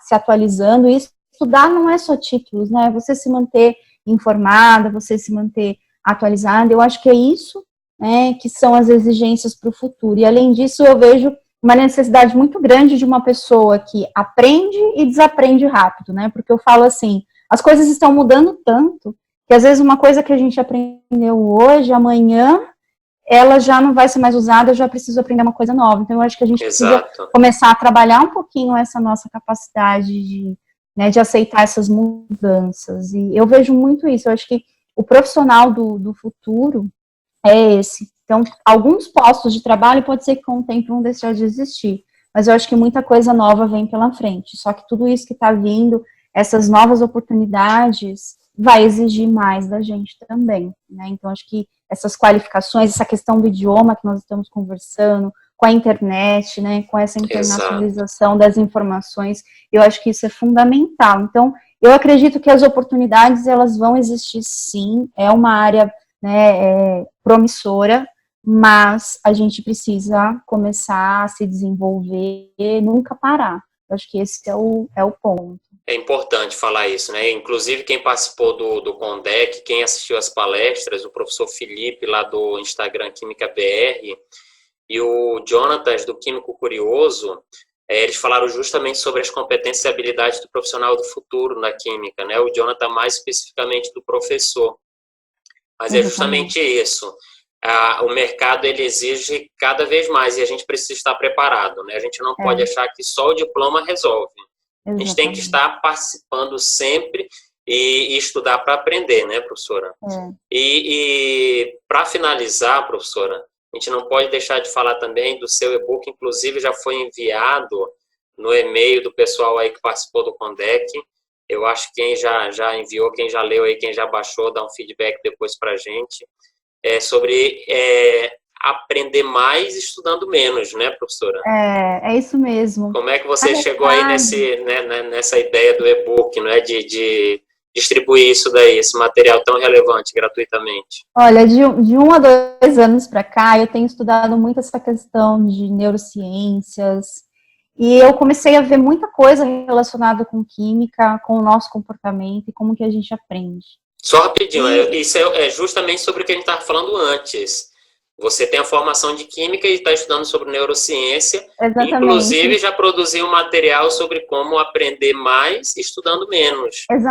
se atualizando. E estudar não é só títulos, né? Você se manter informada, você se manter atualizada. Eu acho que é isso, né, que são as exigências para o futuro. E, além disso, eu vejo uma necessidade muito grande de uma pessoa que aprende e desaprende rápido, né? Porque eu falo assim, as coisas estão mudando tanto que às vezes uma coisa que a gente aprendeu hoje, amanhã, ela já não vai ser mais usada, eu já preciso aprender uma coisa nova. Então, eu acho que a gente precisa exato. começar a trabalhar um pouquinho essa nossa capacidade de, né, de aceitar essas mudanças. E eu vejo muito isso. Eu acho que o profissional do futuro é esse. Então, alguns postos de trabalho pode ser que com o tempo vão deixar de existir, mas eu acho que muita coisa nova vem pela frente. Só que tudo isso que está vindo, essas novas oportunidades, vai exigir mais da gente também, né? Então, acho que essas qualificações, essa questão do idioma que nós estamos conversando, com a internet, né, com essa Exato. internacionalização das informações, eu acho que isso é fundamental. Então, eu acredito que as oportunidades, elas vão existir sim, é uma área, né, promissora, mas a gente precisa começar a se desenvolver e nunca parar. Eu acho que esse é o ponto. É importante falar isso, né? Inclusive, quem participou do Condec, quem assistiu às palestras, o professor Felipe, lá do Instagram Química BR, e o Jonatas, do Químico Curioso, eles falaram justamente sobre as competências e habilidades do profissional do futuro na química, né? O Jonathan mais especificamente do professor. Mas é Exatamente. justamente isso. O mercado ele exige cada vez mais e a gente precisa estar preparado, né? A gente não pode É, achar que só o diploma resolve. A gente tem que exatamente. estar participando sempre e estudar para aprender, né, professora? É. E para finalizar, professora, a gente não pode deixar de falar também do seu e-book, inclusive já foi enviado no e-mail do pessoal aí que participou do Condec. Eu acho que quem já enviou, quem já leu aí, quem já baixou, dá um feedback depois para a gente. Sobre aprender mais estudando menos, né, professora? É isso mesmo. Como é que Na você chegou aí verdade, nessa ideia do e-book, não é, de distribuir isso daí, esse material tão relevante gratuitamente? olha, de 1 a 2 anos para cá, eu tenho estudado muito essa questão de neurociências, e eu comecei a ver muita coisa relacionada com química, com o nosso comportamento e como que a gente aprende. Só rapidinho, E, isso é justamente sobre o que a gente estava falando antes. Você tem a formação de química e está estudando sobre neurociência, inclusive exatamente, já produziu um material sobre como aprender mais estudando menos. Então, essa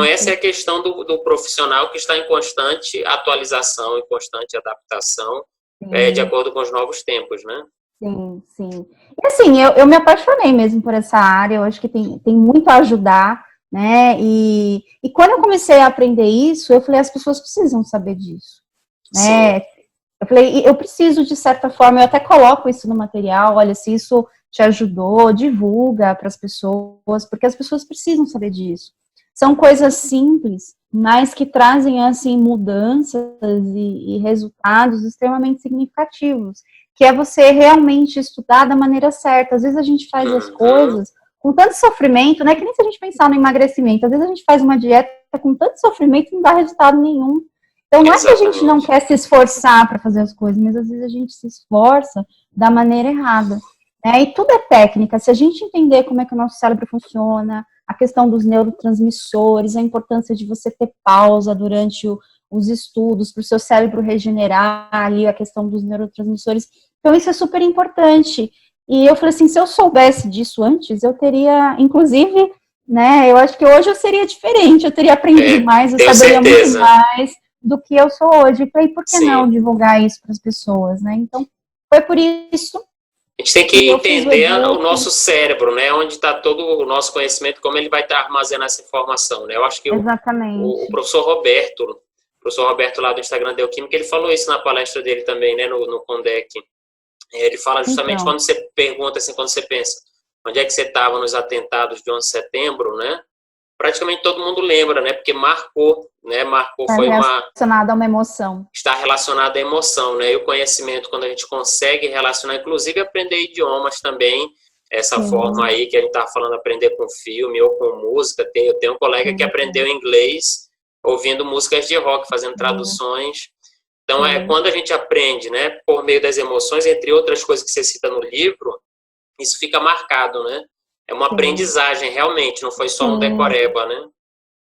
é exatamente. a questão do profissional que está em constante atualização, em constante adaptação, de Sim, acordo com os novos tempos, né? sim, sim. E assim, eu me apaixonei mesmo por essa área, eu acho que tem muito a ajudar, né? E quando eu comecei a aprender isso, eu falei, as pessoas precisam saber disso, Sim. né? Eu falei, eu preciso, de certa forma, eu até coloco isso no material, olha, se isso te ajudou, divulga para as pessoas, porque as pessoas precisam saber disso. São coisas simples, mas que trazem, assim, mudanças e resultados extremamente significativos, que é você realmente estudar da maneira certa. Às vezes a gente faz as Uhum. coisas com tanto sofrimento, né, que nem se a gente pensar no emagrecimento, às vezes a gente faz uma dieta com tanto sofrimento e não dá resultado nenhum. Então, não é que a gente não Exatamente. quer se esforçar para fazer as coisas, mas às vezes a gente se esforça da maneira errada. Né? E tudo é técnica. Se a gente entender como é que o nosso cérebro funciona, a questão dos neurotransmissores, a importância de você ter pausa durante os estudos, para o seu cérebro regenerar ali a questão dos neurotransmissores. Então, isso é super importante. E eu falei assim, se eu soubesse disso antes, eu teria, inclusive, né, eu acho que hoje eu seria diferente, eu teria aprendido mais, eu Tenho saberia muito certeza. mais do que eu sou hoje. E falei, por que não Sim. divulgar isso para as pessoas, né? Então, foi por isso A gente tem que que eu fiz o entender o e-book. nosso cérebro, né? Onde está todo o nosso conhecimento, como ele vai estar armazenando essa informação, né? Eu acho que o Exatamente. professor Roberto lá do Instagram da Química, ele falou isso na palestra dele também, né? No Condec. Ele fala justamente Então, quando você pergunta, assim, quando você pensa, onde é que você estava nos atentados de 11 de setembro, né? Praticamente todo mundo lembra, né? Porque marcou, né? Marcou, Está foi relacionado a uma emoção. está relacionado à emoção, né? E o conhecimento, quando a gente consegue relacionar, inclusive aprender idiomas também, essa forma aí que a gente está falando, aprender com filme ou com música. Eu tenho um colega que aprendeu inglês ouvindo músicas de rock, fazendo traduções. Então, quando a gente aprende, né, por meio das emoções, entre outras coisas que você cita no livro, isso fica marcado, né? É uma aprendizagem, realmente, não foi só um decoreba, né?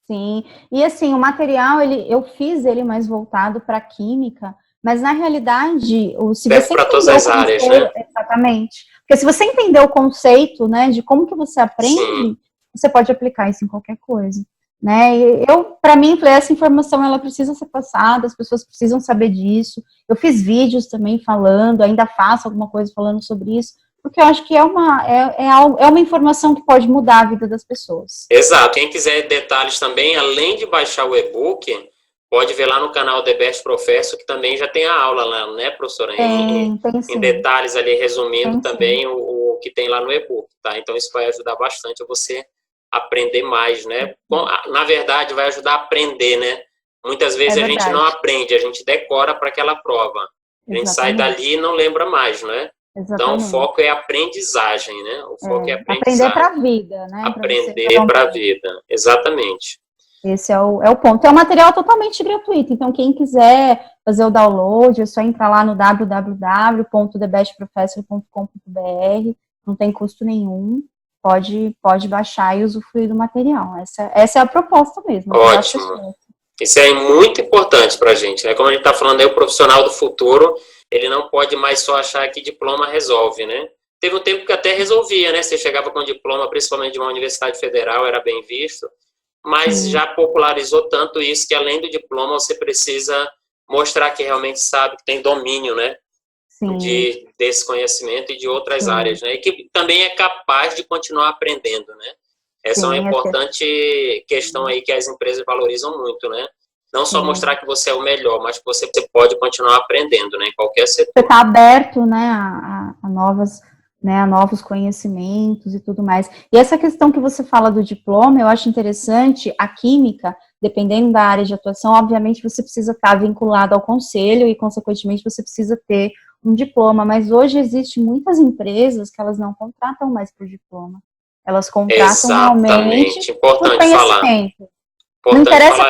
Sim, e assim, o material, eu fiz ele mais voltado para química, mas na realidade, se Serve você para todas entender as o áreas, conceito, né? exatamente, porque se você entender o conceito, né, de como que você aprende, Sim. você pode aplicar isso em qualquer coisa, né, e para mim, essa informação, ela precisa ser passada, as pessoas precisam saber disso, eu fiz vídeos também falando, ainda faço alguma coisa falando sobre isso, porque eu acho que é uma informação que pode mudar a vida das pessoas. Exato. Quem quiser detalhes também, além de baixar o e-book, pode ver lá no canal The Best Professor, que também já tem a aula lá, né, professora? Tem Em sim. detalhes ali, resumindo Tem também o que tem lá no e-book, tá? Então, isso vai ajudar bastante a você aprender mais, né? Na verdade, vai ajudar a aprender, né? Muitas vezes a gente não aprende, a gente decora para aquela prova. A gente sai dali e não lembra mais, né? Então, o foco é aprendizagem, né? O foco é aprendizagem. Aprender para a vida, né? Aprender para a vida, exatamente. Esse é o ponto. É um material totalmente gratuito, então quem quiser fazer o download, é só entrar lá no www.thebestprofessor.com.br, não tem custo nenhum, pode baixar e usufruir do material. Essa é a proposta mesmo. Ótimo. Isso é muito importante para a gente, né? Como a gente está falando aí, o profissional do futuro, ele não pode mais só achar que diploma resolve, né? Teve um tempo que até resolvia, né? Você chegava com diploma, principalmente de uma universidade federal, era bem visto, mas já popularizou tanto isso que além do diploma você precisa mostrar que realmente sabe, que tem domínio, né? Desse conhecimento e de outras áreas, né? E que também é capaz de continuar aprendendo, né? Essa é uma importante questão aí que as empresas valorizam muito, né? Não só mostrar que você é o melhor, mas que você pode continuar aprendendo, né? Em qualquer setor. Você está aberto, né, a novos conhecimentos e tudo mais. E essa questão que você fala do diploma, eu acho interessante. A química, dependendo da área de atuação, obviamente você precisa estar vinculado ao conselho e, consequentemente, você precisa ter um diploma. Mas hoje existem muitas empresas que elas não contratam mais por diploma. Elas contratam realmente por conhecimento. Não interessa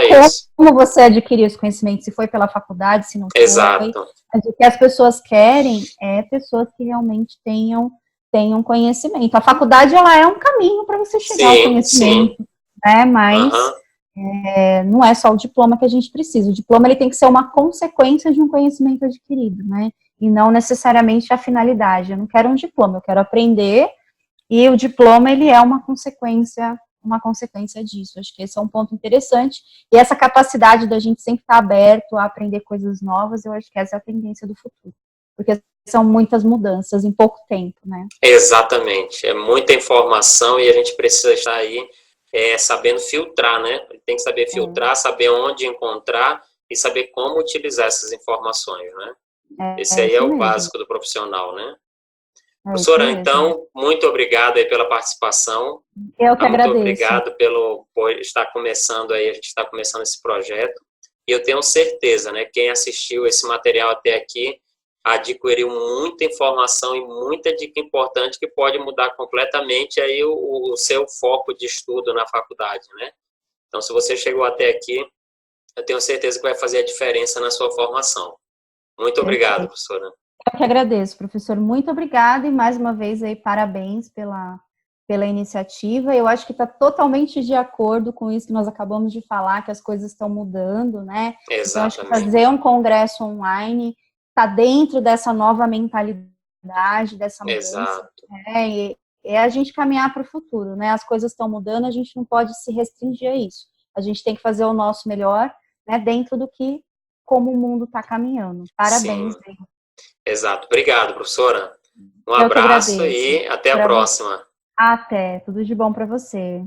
como você adquiriu esse conhecimento, se foi pela faculdade, se não foi. Mas o que as pessoas querem é pessoas que realmente tenham conhecimento. A faculdade, ela é um caminho para você chegar ao conhecimento, né? Mas não é só o diploma que a gente precisa. O diploma, ele tem que ser uma consequência de um conhecimento adquirido, né? E não necessariamente a finalidade. Eu não quero um diploma, eu quero aprender, e o diploma, ele é uma consequência disso. Acho que esse é um ponto interessante. E essa capacidade da gente sempre estar aberto a aprender coisas novas, eu acho que essa é a tendência do futuro. Porque são muitas mudanças em pouco tempo, né? Exatamente. É muita informação e a gente precisa estar aí sabendo filtrar, né? Tem que saber filtrar, saber onde encontrar e saber como utilizar essas informações, né? Esse aí é o básico do profissional, né? Professora, então, muito obrigado aí pela participação. Eu que agradeço. Muito obrigado por estar começando aí, a gente está começando esse projeto. E eu tenho certeza, né, quem assistiu esse material até aqui adquiriu muita informação e muita dica importante que pode mudar completamente aí o seu foco de estudo na faculdade, né? Então, se você chegou até aqui, eu tenho certeza que vai fazer a diferença na sua formação. Muito obrigado, professora. Eu que agradeço, professor. Muito obrigada e mais uma vez aí parabéns pela iniciativa. Eu acho que está totalmente de acordo com isso que nós acabamos de falar, que as coisas estão mudando, né? Exatamente. Então, acho que fazer um congresso online está dentro dessa nova mentalidade, dessa mudança. Exato. Né? E é a gente caminhar para o futuro, né? As coisas estão mudando, a gente não pode se restringir a isso. A gente tem que fazer o nosso melhor, né? Dentro do que, como o mundo está caminhando. Parabéns. Exato. Obrigado, professora. Um abraço e até a próxima. Até. Tudo de bom para você.